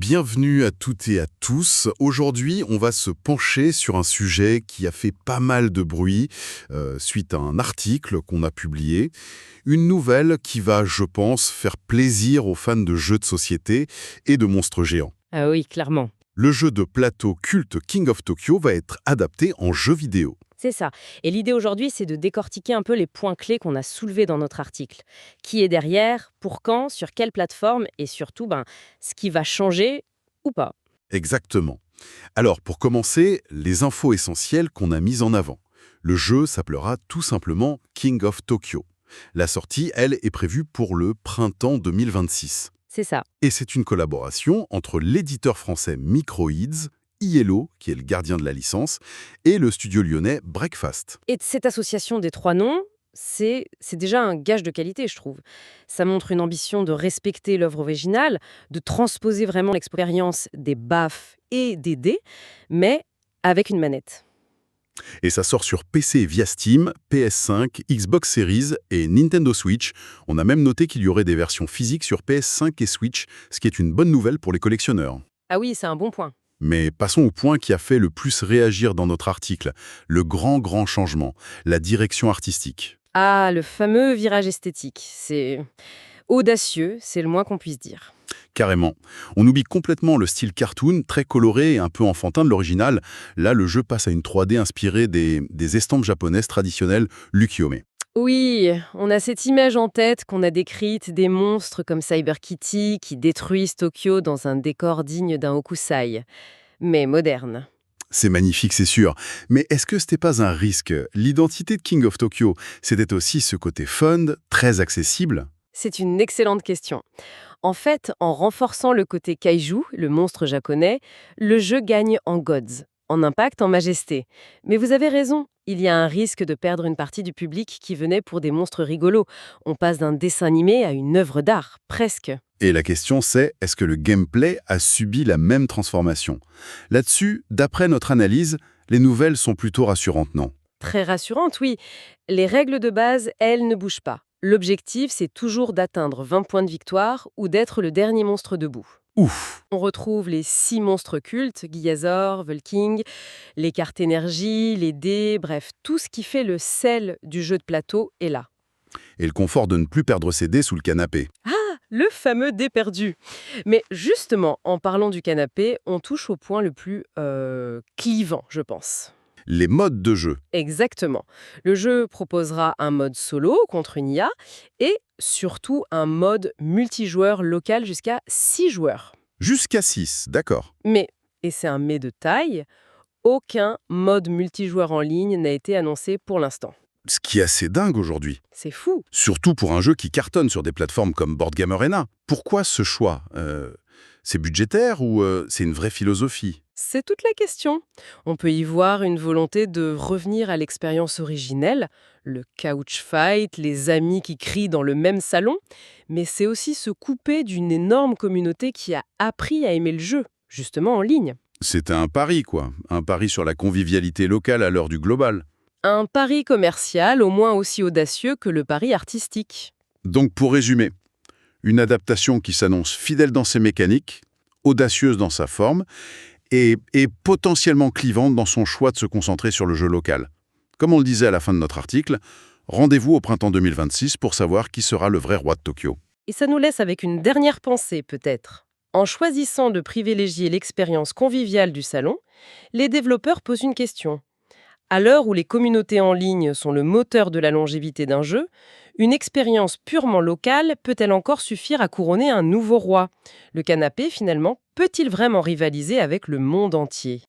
Bienvenue à toutes et à tous. Aujourd'hui, on va se pencher sur un sujet qui a fait pas mal de bruit suite à un article qu'on a publié. Une nouvelle qui va, je pense, faire plaisir aux fans de jeux de société et de monstres géants. Ah oui, clairement. Le jeu de plateau culte King of Tokyo va être adapté en jeu vidéo. C'est ça. Et l'idée aujourd'hui, c'est de décortiquer un peu les points clés qu'on a soulevés dans notre article. Qui est derrière, pour quand, sur quelle plateforme, et surtout, ce qui va changer ou pas. Exactement. Alors, pour commencer, les infos essentielles qu'on a mises en avant. Le jeu s'appellera tout simplement King of Tokyo. La sortie, elle, est prévue pour le printemps 2026. C'est ça. Et c'est une collaboration entre l'éditeur français Microids, ILO, qui est le gardien de la licence, et le studio lyonnais Breakfast. Et cette association des trois noms, c'est déjà un gage de qualité, je trouve. Ça montre une ambition de respecter l'œuvre originale, de transposer vraiment l'expérience des baffes et des dés, mais avec une manette. Et ça sort sur PC via Steam, PS5, Xbox Series et Nintendo Switch. On a même noté qu'il y aurait des versions physiques sur PS5 et Switch, ce qui est une bonne nouvelle pour les collectionneurs. Ah oui, c'est un bon point. Mais passons au point qui a fait le plus réagir dans notre article, le grand changement, la direction artistique. Ah, le fameux virage esthétique. C'est audacieux, c'est le moins qu'on puisse dire. Carrément. On oublie complètement le style cartoon, très coloré et un peu enfantin de l'original. Là, le jeu passe à une 3D inspirée des estampes japonaises traditionnelles Lukiome. Oui, on a cette image en tête qu'on a décrite des monstres comme Cyber Kitty qui détruisent Tokyo dans un décor digne d'un Hokusai, mais moderne. C'est magnifique, c'est sûr. Mais est-ce que c'était pas un risque? L'identité de King of Tokyo, c'était aussi ce côté fun, très accessible. C'est une excellente question. En fait, en renforçant le côté kaiju, le monstre japonais, le jeu gagne en gods, en impact, en majesté. Mais vous avez raison, il y a un risque de perdre une partie du public qui venait pour des monstres rigolos. On passe d'un dessin animé à une œuvre d'art, presque. Et la question c'est, est-ce que le gameplay a subi la même transformation? Là-dessus, d'après notre analyse, les nouvelles sont plutôt rassurantes, non? Très rassurante, oui. Les règles de base, elles, ne bougent pas. L'objectif, c'est toujours d'atteindre 20 points de victoire ou d'être le dernier monstre debout. Ouf! On retrouve les 6 monstres cultes, Gyazor, Volking, les cartes énergie, les dés, bref, tout ce qui fait le sel du jeu de plateau est là. Et le confort de ne plus perdre ses dés sous le canapé. Le fameux dé perdu. Mais justement, en parlant du canapé, on touche au point le plus clivant, je pense. Les modes de jeu. Exactement. Le jeu proposera un mode solo contre une IA et surtout un mode multijoueur local jusqu'à 6 joueurs. Jusqu'à 6, d'accord. Mais, et c'est un mais de taille, aucun mode multijoueur en ligne n'a été annoncé pour l'instant. Ce qui est assez dingue aujourd'hui. C'est fou. Surtout pour un jeu qui cartonne sur des plateformes comme Board Game Arena. Pourquoi ce choix? C'est budgétaire ou c'est une vraie philosophie? C'est toute la question. On peut y voir une volonté de revenir à l'expérience originelle, le couch fight, les amis qui crient dans le même salon, mais c'est aussi se couper d'une énorme communauté qui a appris à aimer le jeu, justement en ligne. C'était un pari, quoi. Un pari sur la convivialité locale à l'heure du global. Un pari commercial au moins aussi audacieux que le pari artistique. Donc pour résumer, une adaptation qui s'annonce fidèle dans ses mécaniques, audacieuse dans sa forme, et potentiellement clivante dans son choix de se concentrer sur le jeu local. Comme on le disait à la fin de notre article, rendez-vous au printemps 2026 pour savoir qui sera le vrai roi de Tokyo. Et ça nous laisse avec une dernière pensée peut-être. En choisissant de privilégier l'expérience conviviale du salon, les développeurs posent une question. À l'heure où les communautés en ligne sont le moteur de la longévité d'un jeu, une expérience purement locale peut-elle encore suffire à couronner un nouveau roi? Le canapé, finalement, peut-il vraiment rivaliser avec le monde entier?